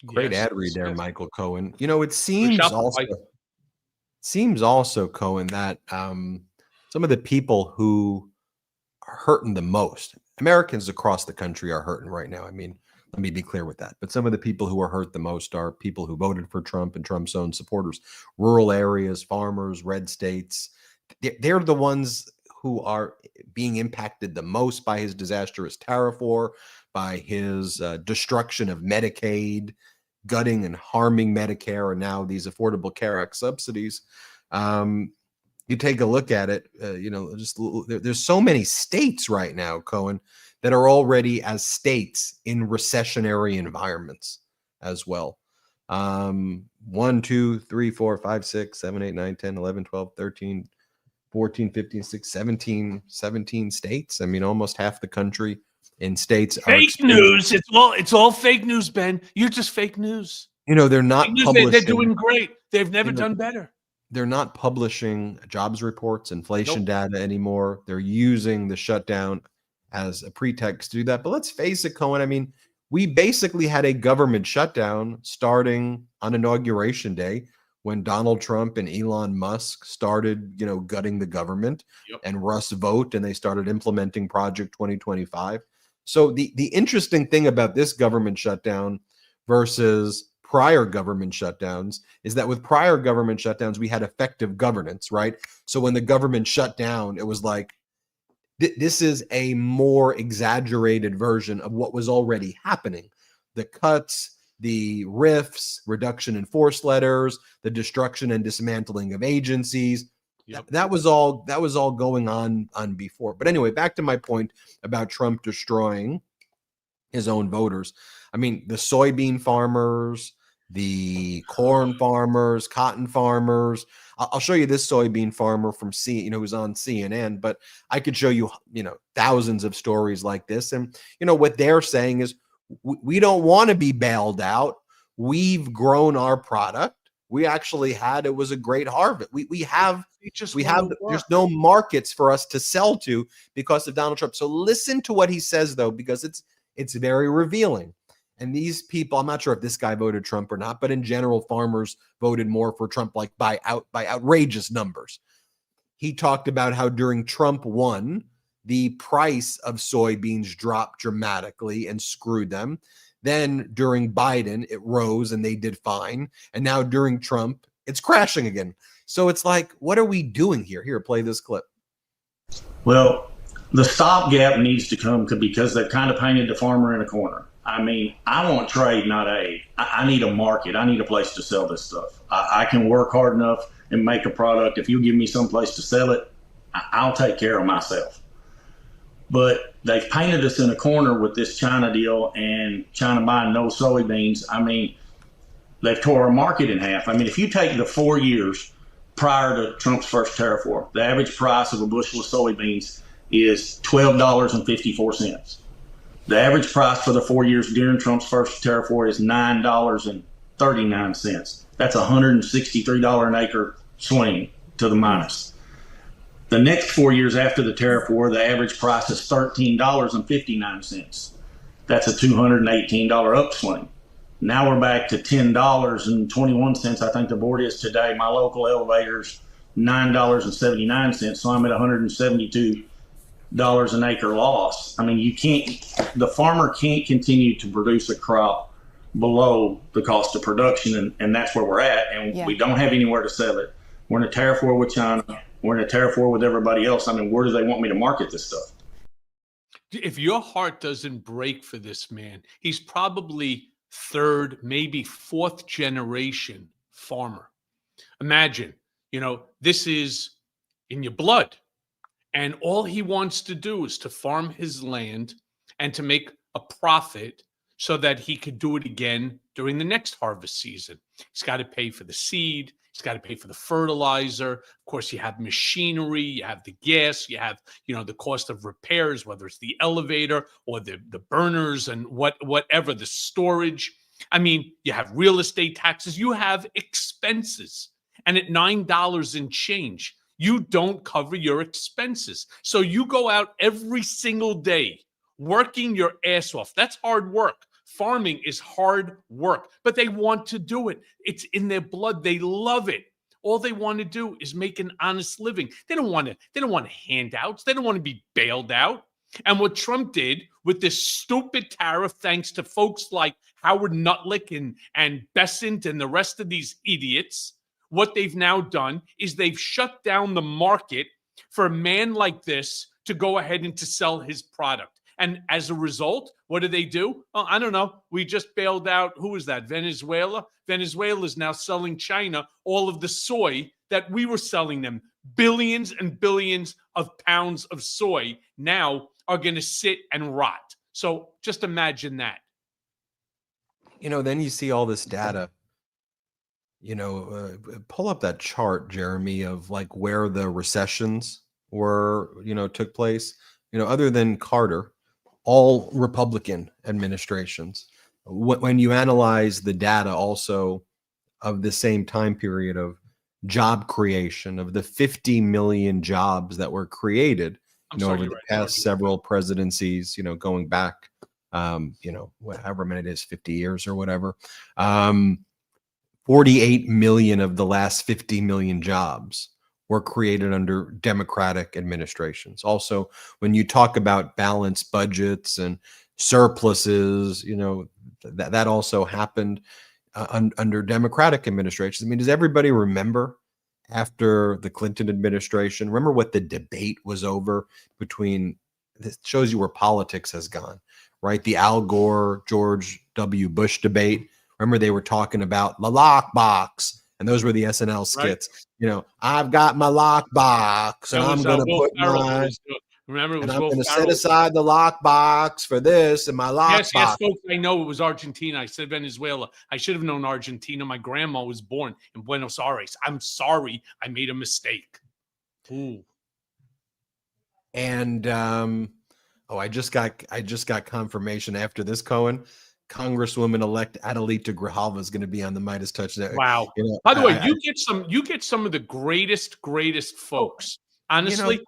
Great ad read there, Michael Cohen. It seems also, Cohen, that some of the people who are hurting the most, Americans across the country are hurting right now. I mean, let me be clear with that. But some of the people who are hurt the most are people who voted for Trump and Trump's own supporters, rural areas, farmers, red states. They're the ones who are being impacted the most by his disastrous tariff war, by his destruction of Medicaid, gutting and harming Medicare, and now these Affordable Care Act subsidies. You take a look at it, there's so many states right now, Cohen, that are already as states in recessionary environments as well. 1, 2, 3, 4, 5, 6, 7, 8, 9, 10, 11, 12, 13, 14, 15, 16, 17 states. I mean, almost half the country in states are Fake news. It's all fake news, Ben. You're just fake news. They're not publishing. They're doing great. They've never done better. They're not publishing jobs reports, inflation data anymore. They're using the shutdown as a pretext to do that. But let's face it, Cohen, I mean, we basically had a government shutdown starting on Inauguration Day when Donald Trump and Elon Musk started, gutting the government, and Russ Vogt, and they started implementing Project 2025. So the interesting thing about this government shutdown versus prior government shutdowns is that with prior government shutdowns, we had effective governance, right? So when the government shut down, it was like, this is a more exaggerated version of what was already happening. The cuts, the rifts, reduction in force letters, the destruction and dismantling of agencies. That was all going on before. But anyway, back to my point about Trump destroying his own voters. I mean, the soybean farmers, the corn farmers, cotton farmers. I'll show you this soybean farmer from who's on CNN, but I could show you, thousands of stories like this. And, what they're saying is we don't want to be bailed out. We've grown our product. We actually it was a great harvest. There's no markets for us to sell to because of Donald Trump. So listen to what he says, though, because it's very revealing. And these people, I'm not sure if this guy voted Trump or not, but in general, farmers voted more for Trump, like by outrageous numbers. He talked about how during Trump 1, the price of soybeans dropped dramatically and screwed them. Then during Biden, it rose and they did fine. And now during Trump, it's crashing again. So it's like, what are we doing here? Here, play this clip. Well, the stopgap needs to come because they've kind of painted the farmer in a corner. I mean, I want trade, not aid. I need a market. I need a place to sell this stuff. I can work hard enough and make a product. If you give me some place to sell it, I'll take care of myself. But they've painted us in a corner with this China deal and China buying no soybeans. I mean, they've tore our market in half. I mean, if you take the 4 years prior to Trump's first tariff war, the average price of a bushel of soybeans is $12.54. The average price for the 4 years during Trump's first tariff war is $9.39. That's $163 an acre swing to the minus. The next 4 years after the tariff war, the average price is $13.59. That's a $218 upswing. Now we're back to $10.21. I think the board is today. My local elevator's $9.79. So I'm at $172 an acre loss. I mean, the farmer can't continue to produce a crop below the cost of production, and that's where we're at. And we don't have anywhere to sell it. We're in a tariff war with China. We're in a tariff war with everybody else. I mean, where do they want me to market this stuff? If your heart doesn't break for this man, he's probably third, maybe fourth generation farmer. Imagine, this is in your blood. And all he wants to do is to farm his land and to make a profit so that he could do it again during the next harvest season. He's got to pay for the seed. He's got to pay for the fertilizer. Of course, you have machinery, you have the gas, you have, the cost of repairs, whether it's the elevator or the burners and whatever, the storage. I mean, you have real estate taxes, you have expenses. And at $9 and change, you don't cover your expenses. So you go out every single day working your ass off. That's hard work. Farming is hard work, but they want to do it. It's in their blood. They love it. All they want to do is make an honest living. They don't want handouts. They don't want to be bailed out. And what Trump did with this stupid tariff, thanks to folks like Howard Nutlick and Bessent and the rest of these idiots, what they've now done is they've shut down the market for a man like this to go ahead and to sell his product. And as a result, what do? Well, I don't know. We just bailed out, who is that? Venezuela? Venezuela is now selling China all of the soy that we were selling them. Billions and billions of pounds of soy now are going to sit and rot. So just imagine that. Then you see all this data. Pull up that chart, Jeremy, of like where the recessions were, took place. Other than Carter, all Republican administrations. When you analyze the data also of the same time period of job creation, of the 50 million jobs that were created, over the past several presidencies, going back, however many it is, 50 years or whatever, 48 million of the last 50 million jobs were created under Democratic administrations. Also, when you talk about balanced budgets and surpluses, that also happened under Democratic administrations. I mean, does everybody remember after the Clinton administration? Remember what the debate was over between? This shows you where politics has gone, right? The Al Gore, George W. Bush debate. Remember they were talking about the lockbox, and those were the SNL skits. Right. I've got my lockbox, and I'm going to put my. Remember, it was and I'm going to set aside the lockbox for this and my lockbox. Yes, folks. I know it was Argentina. I said Venezuela. I should have known Argentina. My grandma was born in Buenos Aires. I'm sorry, I made a mistake. Ooh. And I just got confirmation after this, Cohen. Congresswoman-elect Adelita Grijalva is going to be on the Midas Touch. Wow. By the way, you get some of the greatest folks. Honestly,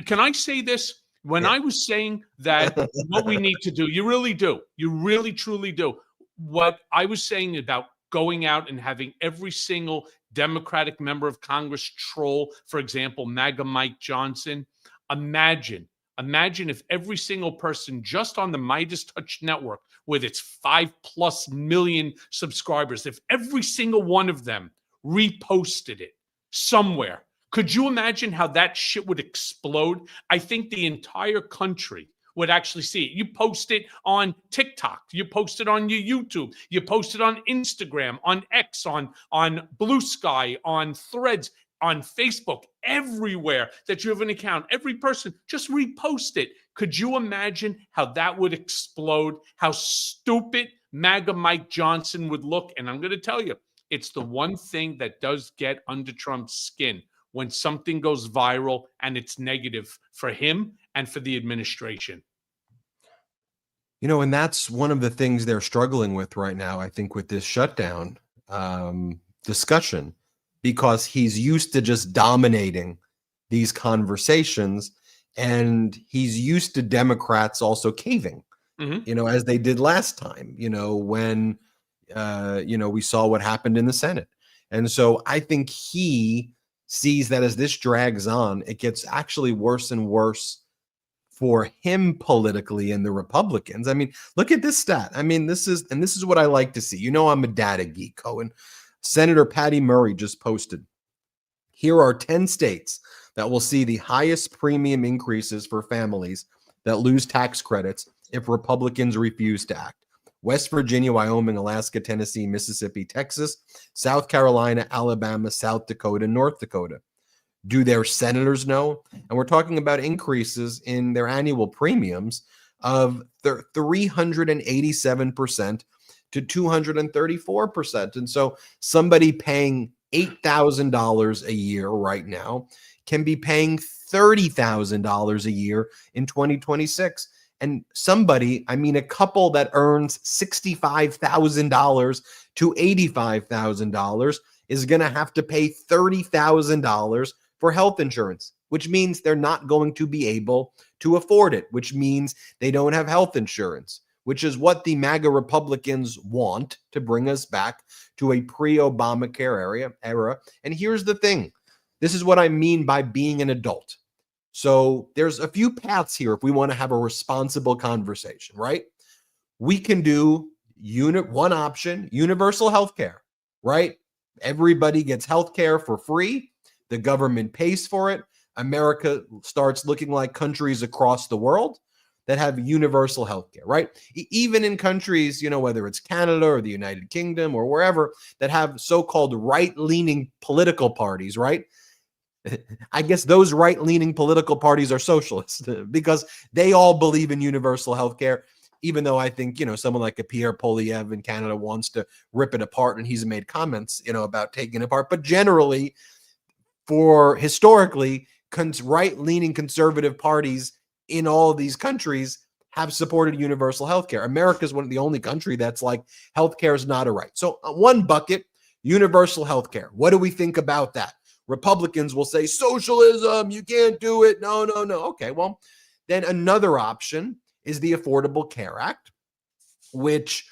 can I say this? When I was saying that what we need to do, you really do. You really, truly do. What I was saying about going out and having every single Democratic member of Congress troll, for example, MAGA Mike Johnson. Imagine if every single person just on the Midas Touch Network with its 5+ million subscribers, if every single one of them reposted it somewhere. Could you imagine how that shit would explode? I think the entire country would actually see it. You post it on TikTok, you post it on your YouTube, you post it on Instagram, on X, on Blue Sky, on Threads, on Facebook, everywhere that you have an account. Every person, just repost it. Could you imagine how that would explode? How stupid MAGA Mike Johnson would look? And I'm going to tell you, it's the one thing that does get under Trump's skin. When something goes viral and it's negative for him and for the administration. And that's one of the things they're struggling with right now, I think, with this shutdown discussion, because he's used to just dominating these conversations, and he's used to Democrats also caving, as they did last time, when, we saw what happened in the Senate. And so I think he sees that as this drags on, it gets actually worse and worse for him politically and the Republicans. I mean, look at this stat. I mean, this is what I like to see. I'm a data geek, Cohen. Senator Patty Murray just posted, here are 10 states that will see the highest premium increases for families that lose tax credits if Republicans refuse to act. West Virginia, Wyoming, Alaska, Tennessee, Mississippi, Texas, South Carolina, Alabama, South Dakota, North Dakota. Do their senators know? And we're talking about increases in their annual premiums of 387% to 234%. And so somebody paying $8,000 a year right now can be paying $30,000 a year in 2026. And a couple that earns $65,000 to $85,000 is going to have to pay $30,000 for health insurance, which means they're not going to be able to afford it, which means they don't have health insurance, which is what the MAGA Republicans want to bring us back to a pre-Obamacare era. And here's the thing. This is what I mean by being an adult. So there's a few paths here if we want to have a responsible conversation, right? We can do one option, universal health care, right? Everybody gets health care for free. The government pays for it. America starts looking like countries across the world that have universal health care, right? Even in countries, whether it's Canada or the United Kingdom or wherever, that have so-called right-leaning political parties, right? I guess those right-leaning political parties are socialists because they all believe in universal health care, even though I think, someone like a Pierre Poilievre in Canada wants to rip it apart, and he's made comments, about taking it apart. But generally, historically, right-leaning conservative parties in all of these countries have supported universal health care. America is one of the only country that's like health care is not a right. So one bucket, universal health care. What do we think about that? Republicans will say socialism, you can't do it. No. Okay, well, then another option is the Affordable Care Act, which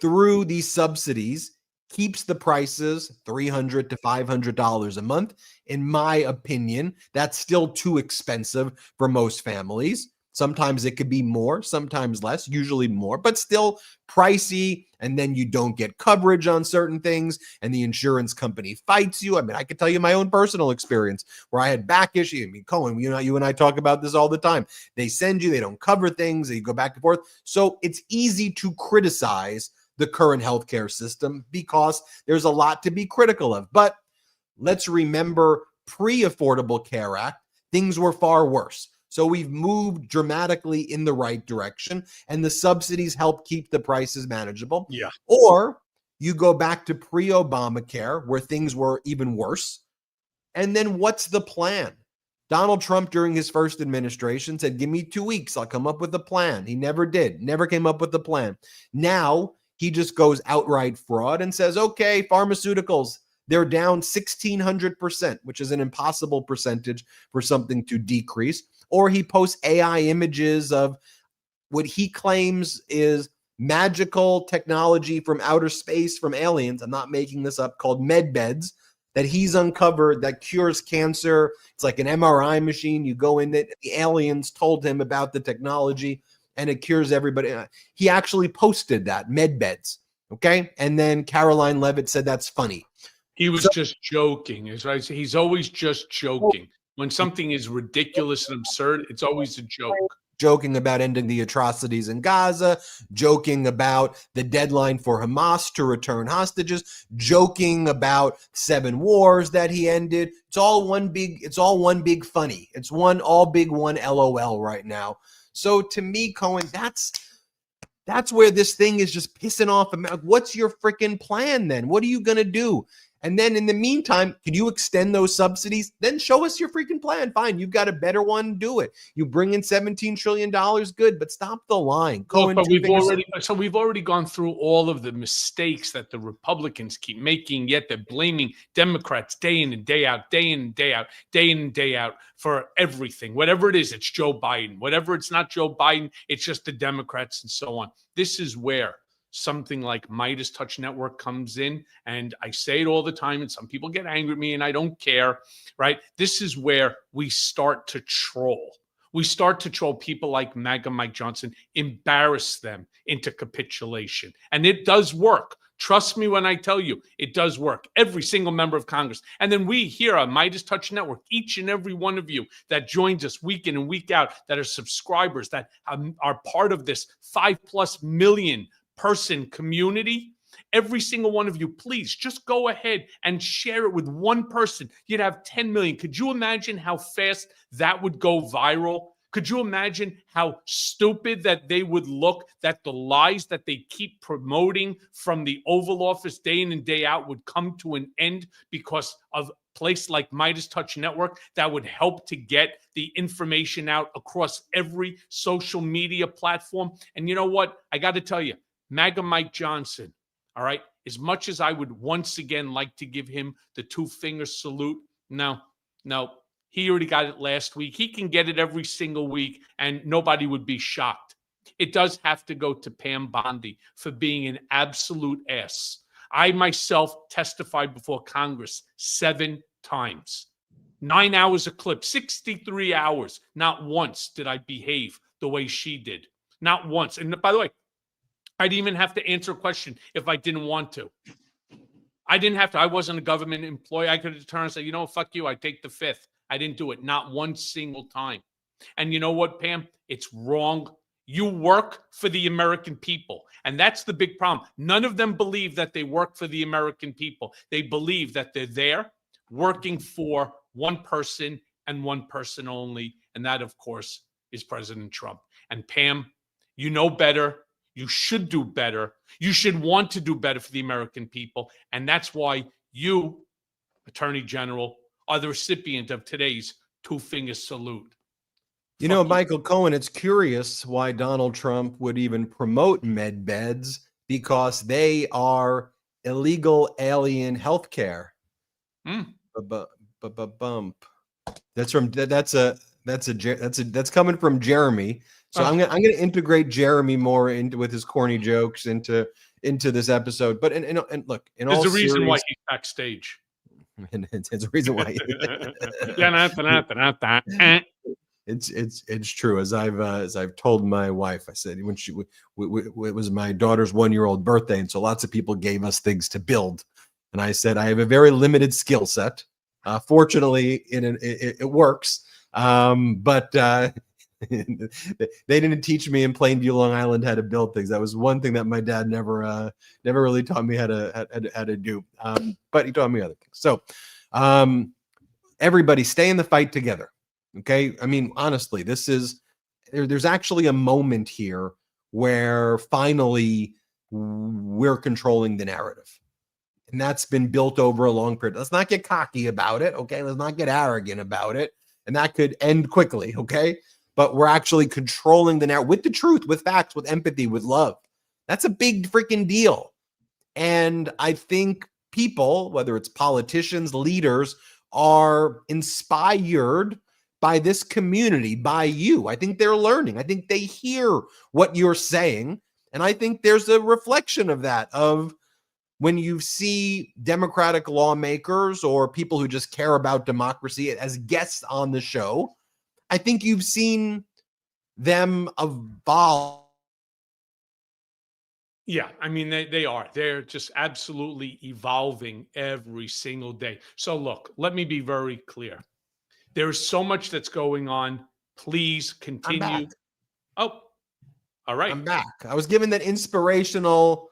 through these subsidies keeps the prices $300 to $500 a month. In my opinion, that's still too expensive for most families. Sometimes it could be more, sometimes less, usually more, but still pricey. And then you don't get coverage on certain things, and the insurance company fights you. I mean, I could tell you my own personal experience where I had back issue. I mean, Cohen, you and I talk about this all the time. They send you, they don't cover things, they go back and forth. So it's easy to criticize the current healthcare system because there's a lot to be critical of. But let's remember pre-Affordable Care Act, things were far worse. So we've moved dramatically in the right direction, and the subsidies help keep the prices manageable. Yeah. Or you go back to pre-Obamacare where things were even worse. And then what's the plan? Donald Trump during his first administration said, give me 2 weeks, I'll come up with a plan. He never did, never came up with a plan. Now he just goes outright fraud and says, okay, pharmaceuticals, they're down 1,600%, which is an impossible percentage for something to decrease. Or he posts AI images of what he claims is magical technology from outer space, from aliens. I'm not making this up, called med beds that he's uncovered that cures cancer. It's like an MRI machine. You go in it. The aliens told him about the technology and it cures everybody. He actually posted that, med beds. Okay. And then Caroline Leavitt said that's funny. He was just joking. He's always just joking. When something is ridiculous and absurd, it's always a joke. Joking about ending the atrocities in Gaza, joking about the deadline for Hamas to return hostages, joking about 7 wars that he ended. It's all one big funny. It's all big one LOL right now. So to me, Cohen, that's where this thing is just pissing off. What's your freaking plan then? What are you going to do? And then in the meantime, can you extend those subsidies? Then show us your freaking plan. Fine. You've got a better one. Do it. You bring in $17 trillion. Good. But stop the lying. Look, but we've already gone through all of the mistakes that the Republicans keep making, yet they're blaming Democrats day in and day out, day in and day out, day in and day out for everything. Whatever it is, it's Joe Biden. Whatever it's not Joe Biden, it's just the Democrats and so on. This is where something like Midas Touch Network comes in, and I say it all the time, and some people get angry at me, and I don't care, right? This is where we start to troll. We start to troll people like MAGA Mike Johnson, embarrass them into capitulation. And it does work. Trust me when I tell you, it does work. Every single member of Congress. And then we here on Midas Touch Network, each and every one of you that joins us week in and week out, that are subscribers, that are part of this 5+ million person community, every single one of you, please just go ahead and share it with one person. You'd have 10 million. Could you imagine how fast that would go viral? Could you imagine how stupid that they would look, that the lies that they keep promoting from the Oval Office day in and day out would come to an end because of a place like Midas Touch Network that would help to get the information out across every social media platform? And you know what? I got to tell you, MAGA Mike Johnson, all right, as much as I would once again like to give him the 2-finger salute, no, he already got it last week. He can get it every single week, and nobody would be shocked. It does have to go to Pam Bondi for being an absolute ass. I myself testified before Congress 7 times. 9 hours a clip, 63 hours. Not once did I behave the way she did. Not once. And by the way, I didn't even have to answer a question if I didn't want to. I didn't have to. I wasn't a government employee. I could have turned and said, you know, fuck you. I take the fifth. I didn't do it. Not one single time. And you know what, Pam? It's wrong. You work for the American people. And that's the big problem. None of them believe that they work for the American people. They believe that they're there working for one person and one person only. And that, of course, is President Trump. And Pam, you know better. You should do better. You should want to do better for the American people. And that's why you, Attorney General, are the recipient of today's two-finger salute. You know, Michael Cohen, it's curious why Donald Trump would even promote med beds, because they are illegal alien health care. Bump. That's coming from Jeremy. So I'm gonna integrate Jeremy more into with his corny jokes into this episode. But and look, there's a reason why he's backstage. And it's a reason why. It's true. As I've told my wife, I said when it was my daughter's 1-year-old birthday, and so lots of people gave us things to build, and I said I have a very limited skill set. Fortunately, it works, but they didn't teach me in Plainview, Long Island, how to build things. That was one thing that my dad never really taught me how to do. But he taught me other things. So, everybody, stay in the fight together. Okay, I mean, honestly, there's actually a moment here where finally we're controlling the narrative. And that's been built over a long period. Let's not get cocky about it, okay? Let's not get arrogant about it. And that could end quickly, okay? But we're actually controlling the narrative with the truth, with facts, with empathy, with love. That's a big freaking deal. And I think people, whether it's politicians, leaders, are inspired by this community, by you. I think they're learning. I think they hear what you're saying. And I think there's a reflection of that, of when you see Democratic lawmakers or people who just care about democracy as guests on the show, I think you've seen them evolve. Yeah, I mean, they are. They're just absolutely evolving every single day. So look, let me be very clear. There's so much that's going on. Please continue. Oh, all right. I'm back. I was given that inspirational.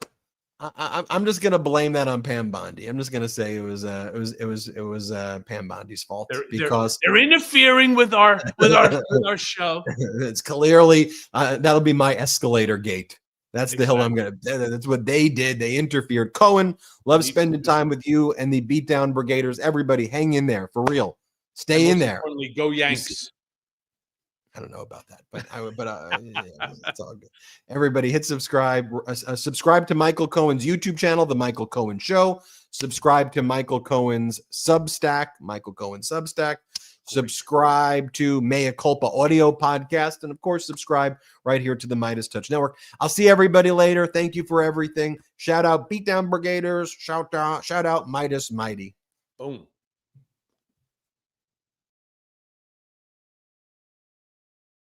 I'm just gonna blame that on Pam Bondi. I'm just gonna say it was Pam Bondi's fault because they're interfering with our show. It's clearly that'll be my escalator gate. That's the hill I'm gonna. That's what they did. They interfered. Cohen, love spending time with you and the Beatdown Brigaders. Everybody, hang in there for real. Stay in there. Go Yanks. I don't know about that, but yeah, it's all good. Everybody hit subscribe. Subscribe to Michael Cohen's YouTube channel, The Michael Cohen Show. Subscribe to Michael Cohen's Substack, Michael Cohen Substack. Subscribe to Mea Culpa Audio Podcast. And, of course, subscribe right here to the Midas Touch Network. I'll see everybody later. Thank you for everything. Shout out Beatdown Brigaders. Shout out Midas Mighty. Boom.